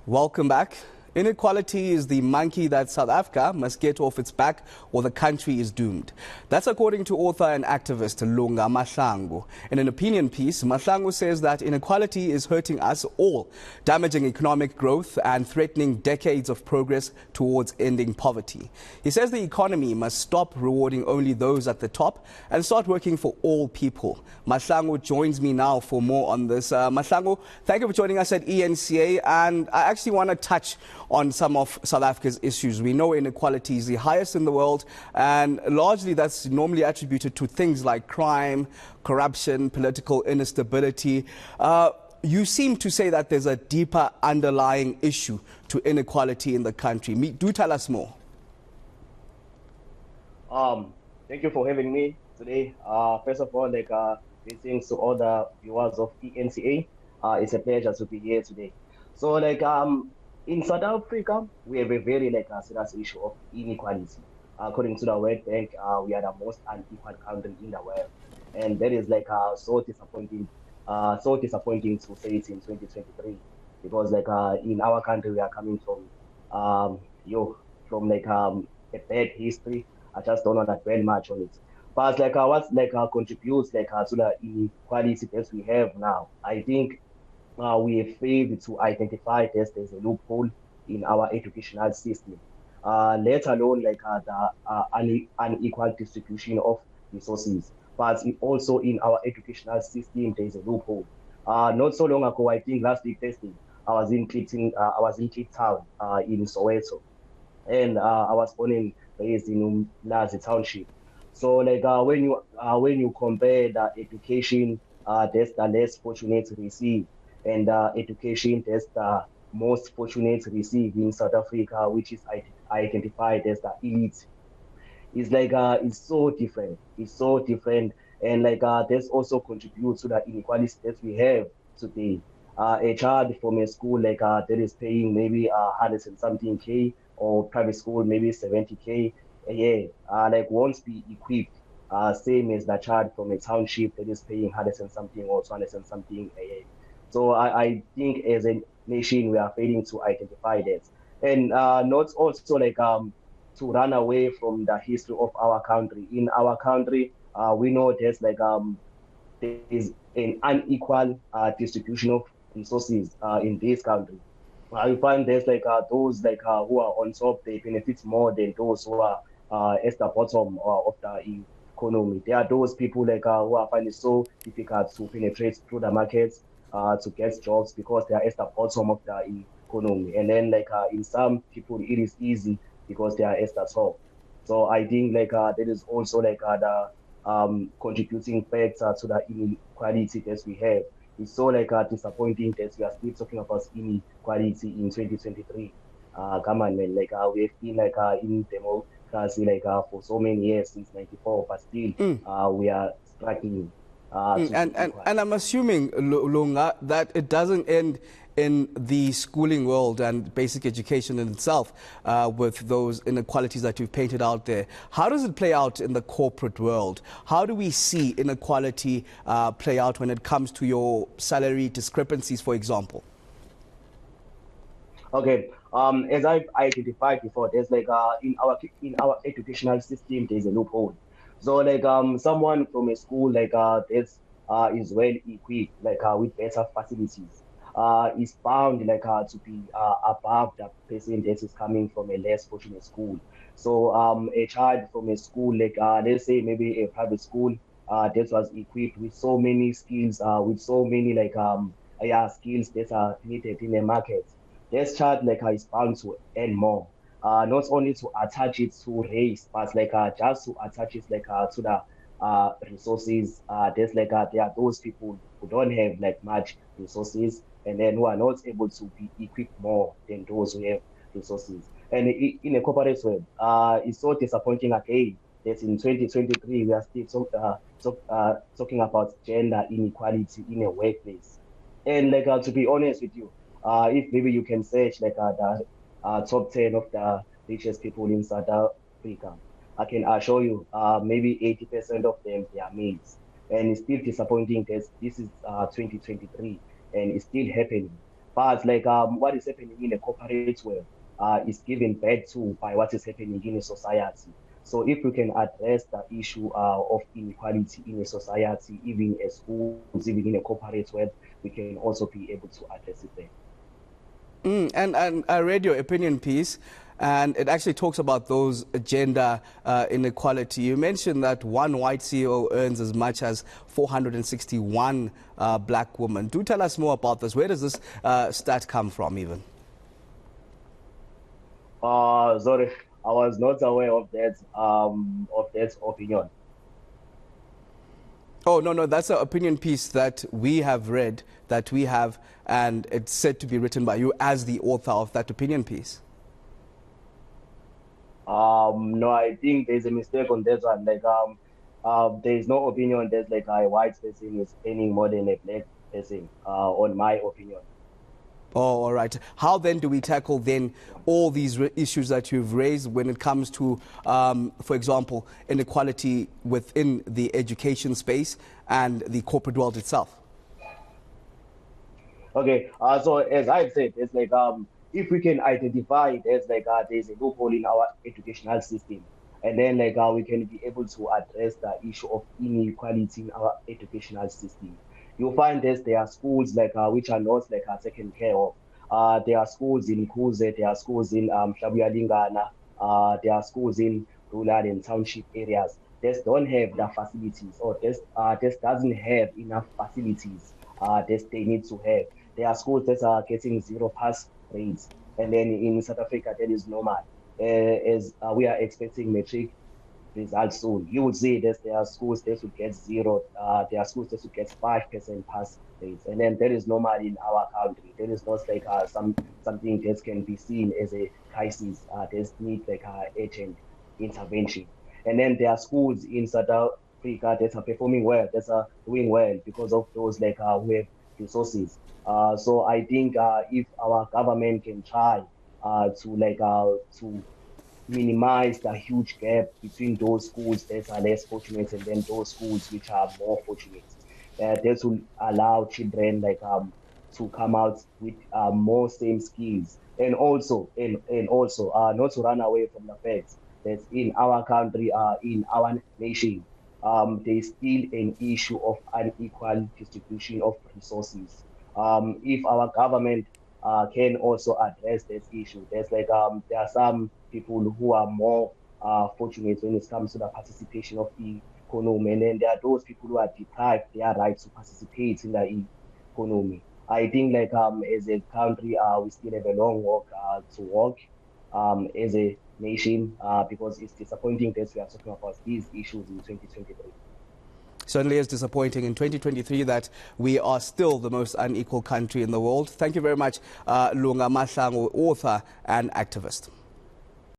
Welcome back. Inequality is the monkey that South Africa must get off its back or the country is doomed. That's according to author and activist Lunga Mahlangu. In an opinion piece, Mahlangu says that inequality is hurting us all, damaging economic growth and threatening decades of progress towards ending poverty. He says the economy must stop rewarding only those at the top and start working for all people. Mahlangu joins me now for more on this. Mahlangu, thank you for joining us at eNCA, and I actually want to touch on some of South Africa's issues. We know inequality is the highest in the world, and largely that's normally attributed to things like crime, corruption, political instability. You seem to say that there's a deeper underlying issue to inequality in the country. Do tell us more. Thank you for having me today. First of all, greetings to all the viewers of eNCA. It's a pleasure to be here today. So, in South Africa, we have a very serious issue of inequality. According to the World Bank, we are the most unequal country in the world, and that is so disappointing. So disappointing to say it in 2023, because in our country we are coming from a bad history. I just don't want to dwell much on it. But what contributes to the inequality that we have now, I think. We have failed to identify that there's a loophole in our educational system, let alone the unequal distribution of resources. But also in our educational system, there's a loophole. Not so long ago, I think last week Thursday, I was in Cape Town, in Soweto, and I was born and raised in Umlazi Township. So when you compare the education that's the less fortunate receive, and education that's the most fortunate receive in South Africa, which is identified as the elite, it's it's so different. It's so different, and this also contributes to the inequality that we have today. A child from a school that is paying maybe 100 and something K, or private school maybe 70K a year, won't be equipped same as the child from a township that is paying 100 and something or 200 and something a year. So I think as a nation, we are failing to identify that. And not also to run away from the history of our country. In our country, we know there's there is an unequal distribution of resources in this country. I find there's those who are on top, they benefit more than those who are at the bottom of the economy. There are those people who are finding it so difficult to penetrate through the markets, to get jobs, because they are at the bottom of the economy. And then in some people it is easy because they are at the top. So I think that is also the contributing factor to the inequality that we have. It's so disappointing that we are still talking about inequality in 2023. Come on, man, we have been in democracy for so many years since '94, but still we are struggling. And I'm assuming, Lunga, that it doesn't end in the schooling world and basic education in itself with those inequalities that you've painted out there. How does it play out in the corporate world? How do we see inequality play out when it comes to your salary discrepancies, for example? Okay, as I've identified before, there's in our educational system, there's a loophole. So someone from a school that's is well equipped with better facilities is bound to be above the person that is coming from a less fortunate school. So a child from a school let's say maybe a private school that was equipped with so many skills, with so many skills that are needed in the market, this child is bound to earn more. Not only to attach it to race, but just to attach it to the resources. There's there are those people who don't have much resources, and then who are not able to be equipped more than those who have resources. And in a corporate world, it's so disappointing again that in 2023 we are still talking about gender inequality in a workplace. And to be honest with you, if maybe you can search the top 10 of the richest people in South Africa, I can assure you maybe 80% of them, they are males. And it's still disappointing that this is 2023 and it's still happening. But like what is happening in a corporate world is given birth to by what is happening in a society. So if we can address the issue of inequality in a society, even in schools, even in a corporate world, we can also be able to address it there. And I read your opinion piece, and it actually talks about those gender inequality. You mentioned that one white CEO earns as much as 461 black women. Do tell us more about this. Where does this stat come from even? Sorry, I was not aware of that opinion. Oh, no, that's an opinion piece that we have read, and it's said to be written by you as the author of that opinion piece. No, I think there's a mistake on that one. Like, there is no opinion that like a white person is earning more than a black person, on my opinion. Oh, all right. How then do we tackle then all these issues that you've raised when it comes to, for example, inequality within the education space and the corporate world itself? Okay, so as I've said, it's like if we can identify there's like there's a loophole in our educational system, and then like we can be able to address the issue of inequality in our educational system. You'll find that there are schools like which are not like taken care of. There are schools in Kuze, there are schools in Lingana, there are schools in rural and township areas. This don't have the facilities, or this doesn't have enough facilities that they need to have. There are schools that are getting zero pass rates, and then in South Africa that is normal. As we are expecting matric results soon, you would see that there are schools that would get zero. There are schools that would get 5% pass rates, and then that is normal in our country. That is not like something that can be seen as a crisis. That need like urgent intervention. And then there are schools in South Africa that are performing well, that are doing well because of those like who have resources. So I think if our government can try to minimize the huge gap between those schools that are less fortunate and then those schools which are more fortunate, that will allow children like to come out with more same skills, and also not to run away from the fact that in our country, in our nation, there's still an issue of unequal distribution of resources. If our government can also address this issue, there's like there are some people who are more fortunate when it comes to the participation of the economy, and then there are those people who are deprived their right to participate in the economy. I think like as a country, we still have a long walk to walk as a nation, because it's disappointing that we are talking about these issues in 2023. Certainly is disappointing in 2023 that we are still the most unequal country in the world. Thank you very much, Lunga Mahlangu, author and activist.